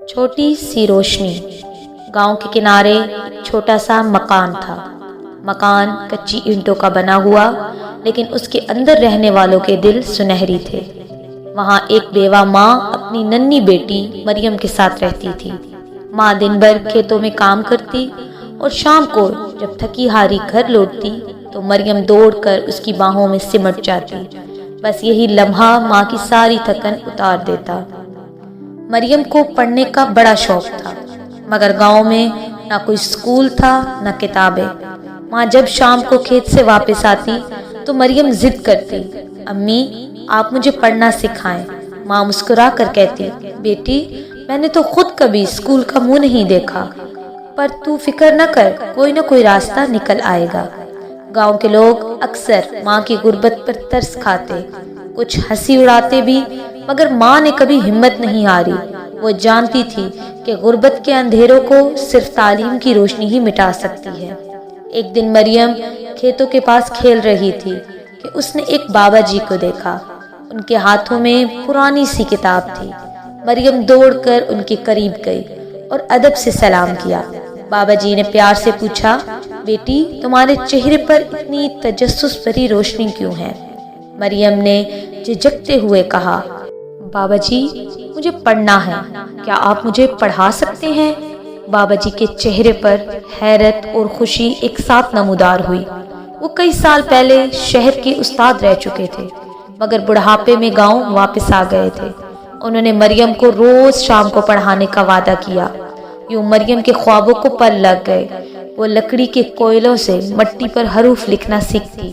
چھوٹی سی روشنی۔ گاؤں کے کنارے ایک چھوٹا سا مکان تھا۔ مکان کچی اینٹوں کا بنا ہوا، لیکن اس کے اندر رہنے والوں کے دل سنہری تھے۔ وہاں ایک بیوہ ماں اپنی ننھی بیٹی مریم کے ساتھ رہتی تھی۔ ماں دن بھر کھیتوں میں کام کرتی اور شام کو جب تھکی ہاری گھر لوٹتی تو مریم دوڑ کر اس کی باہوں میں سمٹ جاتی۔ بس یہی لمحہ ماں کی ساری تھکن اتار دیتا۔ مریم کو پڑھنے کا بڑا شوق تھا، مگر گاؤں میں نہ کوئی اسکول تھا نہ کتابیں۔ ماں جب شام کو کھیت سے واپس آتی تو مریم ضد کرتی، امی آپ مجھے پڑھنا سکھائیں۔ ماں مسکرا کر کہتی، بیٹی میں نے تو خود کبھی اسکول کا منہ نہیں دیکھا، پر تو فکر نہ کر، کوئی نہ کوئی راستہ نکل آئے گا۔ گاؤں کے لوگ اکثر ماں کی غربت پر ترس کھاتے، کچھ ہنسی اڑاتے بھی، مگر ماں نے کبھی ہمت نہیں ہاری۔ وہ جانتی تھی کہ غربت کے اندھیروں کو صرف تعلیم کی روشنی ہی مٹا سکتی ہے۔ ایک دن مریم کھیتوں کے پاس کھیل رہی تھی کہ اس نے ایک بابا جی کو دیکھا۔ ان کے ہاتھوں میں پرانی سی کتاب تھی۔ مریم دوڑ کر ان کے قریب گئی اور ادب سے سلام کیا۔ بابا جی نے پیار سے پوچھا، بیٹی تمہارے چہرے پر اتنی تجسس بھری روشنی کیوں ہے؟ مریم نے جھجکتے ہوئے کہا، بابا جی مجھے پڑھنا ہے، کیا آپ مجھے پڑھا سکتے ہیں؟ بابا جی کے چہرے پر حیرت اور خوشی ایک ساتھ نمودار ہوئی۔ وہ کئی سال پہلے شہر کے استاد رہ چکے تھے، مگر بڑھاپے میں گاؤں واپس آ گئے تھے۔ انہوں نے مریم کو روز شام کو پڑھانے کا وعدہ کیا۔ یوں مریم کے خوابوں کو پر لگ گئے۔ وہ لکڑی کے کوئلوں سے مٹی پر حروف لکھنا سیکھتی،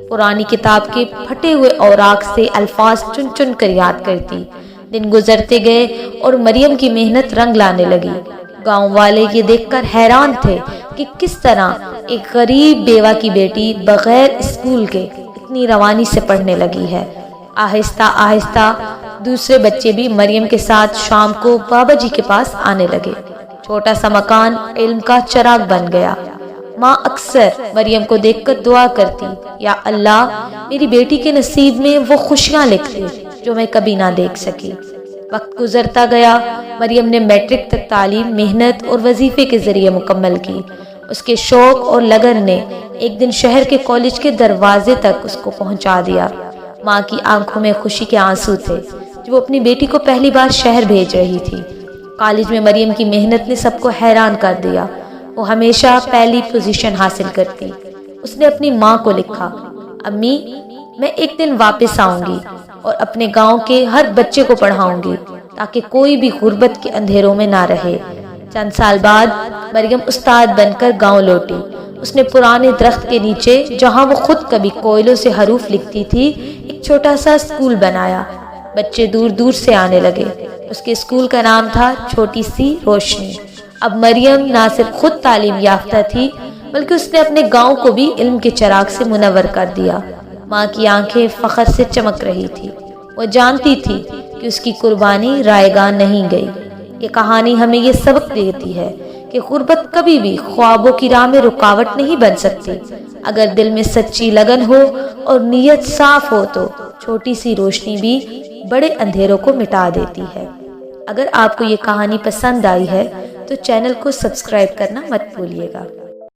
پرانی کتاب کے پھٹے ہوئے اوراق سے الفاظ چن چن کر یاد کرتی۔ دن گزرتے گئے اور مریم کی محنت رنگ لانے لگی۔ گاؤں والے یہ دیکھ کر حیران تھے کہ کس طرح ایک غریب بیوہ کی بیٹی بغیر اسکول کے اتنی روانی سے پڑھنے لگی ہے۔ آہستہ آہستہ دوسرے بچے بھی مریم کے ساتھ شام کو بابا جی کے پاس آنے لگے۔ چھوٹا سا مکان علم کا چراغ بن گیا۔ ماں اکثر مریم کو دیکھ کر دعا کرتی، یا اللہ میری بیٹی کے نصیب میں وہ خوشیاں لکھ دے جو میں کبھی نہ دیکھ سکی۔ وقت گزرتا گیا۔ مریم نے میٹرک تک تعلیم محنت اور وظیفے کے ذریعے مکمل کی۔ اس کے شوق اور لگن نے ایک دن شہر کے کالج کے دروازے تک اس کو پہنچا دیا۔ ماں کی آنکھوں میں خوشی کے آنسو تھے جو وہ اپنی بیٹی کو پہلی بار شہر بھیج رہی تھی۔ کالج میں مریم کی محنت نے سب کو حیران کر دیا۔ وہ ہمیشہ پہلی پوزیشن حاصل کرتی۔ اس نے اپنی ماں کو لکھا، امی میں ایک دن واپس آؤں گی اور اپنے گاؤں کے ہر بچے کو پڑھاؤں گی تاکہ کوئی بھی غربت کے اندھیروں میں نہ رہے۔ چند سال بعد مریم استاد بن کر گاؤں لوٹی۔ اس نے پرانے درخت کے نیچے، جہاں وہ خود کبھی کوئلوں سے حروف لکھتی تھی، ایک چھوٹا سا اسکول بنایا۔ بچے دور دور سے آنے لگے۔ اس کے اسکول کا نام تھا چھوٹی سی روشنی۔ اب مریم نہ صرف خود تعلیم یافتہ تھی، بلکہ اس نے اپنے گاؤں کو بھی علم کے چراغ سے منور کر دیا۔ ماں کی آنکھیں فخر سے چمک رہی تھی۔ وہ جانتی تھی کہ اس کی قربانی رائے گاں نہیں گئی۔ یہ کہانی ہمیں یہ سبق دیتی ہے کہ غربت کبھی بھی خوابوں کی راہ میں رکاوٹ نہیں بن سکتی۔ اگر دل میں سچی لگن ہو اور نیت صاف ہو تو چھوٹی سی روشنی بھی بڑے اندھیروں کو مٹا دیتی ہے۔ اگر آپ کو یہ کہانی پسند آئی ہے تو چینل کو سبسکرائب کرنا مت بھولیے گا۔